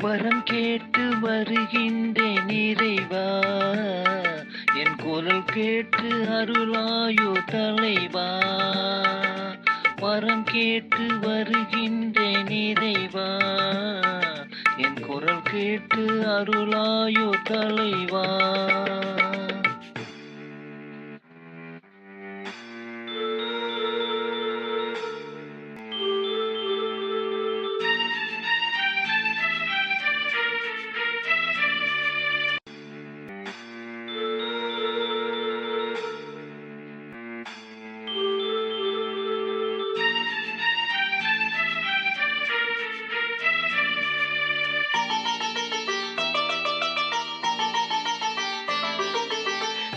வரம் கேட்டு வருகின்றேன் இறைவா, என் குரல் கேட்டு அருளாயோ தலைவா. வரம் கேட்டு வருகின்றேன் இறைவா, என் குரல் கேட்டு அருளாயோ தலைவா.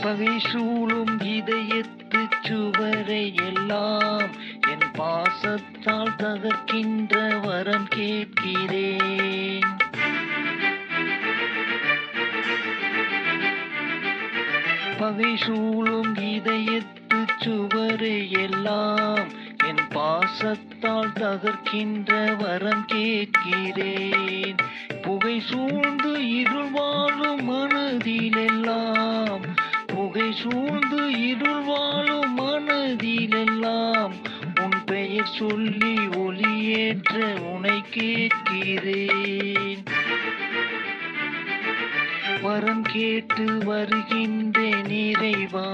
பகை சூழும் இதயத்து சுவரை எல்லாம் என் பாசத்தால் தகர்க்கின்ற வரம் கேட்கிறேன். பகை சூழும் இதயத்து சுவரை எல்லாம் என் பாசத்தால் தகர்க்கின்ற வரம் கேட்கிறேன். புகை சூழ்ந்து இருள் வாழும் மனதிலெல்லாம், புகை சூழ்ந்து இருள் வாழும் மனதிலெல்லாம் உன் பெயர் சொல்லி ஒளியேற்ற உனை கேட்கிறேன். வரம் கேட்டு வருகின்றேன் இறைவா,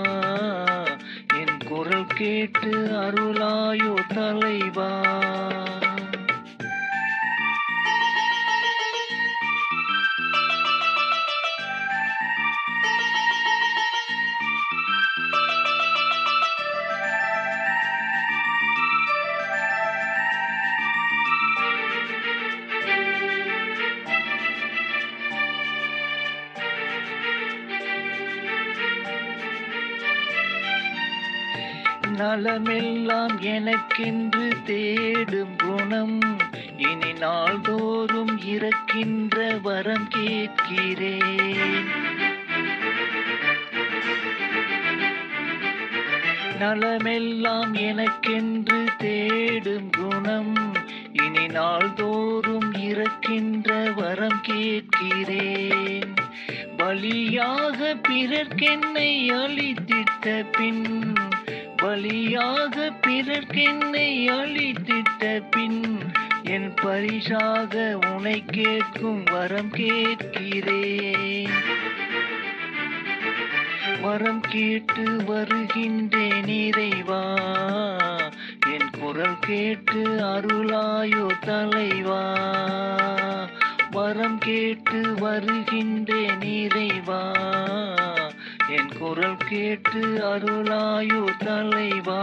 என் குரல் கேட்டு அருளாயோ தலைவா. நலமெல்லாம் எனக்கென்று தேடும் குணம் இனி நாள்தோறும் இறக்கின்ற வரம் கேட்கிறேன். நலமெல்லாம் எனக்கென்று தேடும் குணம் இனி நாள்தோறும் இறக்கின்ற வரம் கேட்கிறேன். பலியாக பிறர்க்கென்னை அளித்திட்ட பின், பலியாக பிறர்க்கென்னை அளித்திட்ட பின் என் பரிசாக உனை கேட்கும் வரம் கேட்கிறேன். வரம் கேட்டு வருகின்றேன் இறைவா, என் குரல் கேட்டு அருளாயோ தலைவா. வரம் கேட்டு வருகின்றேன் இறைவா, என் குரல் கேட்டு அருளாயோ தலைவா.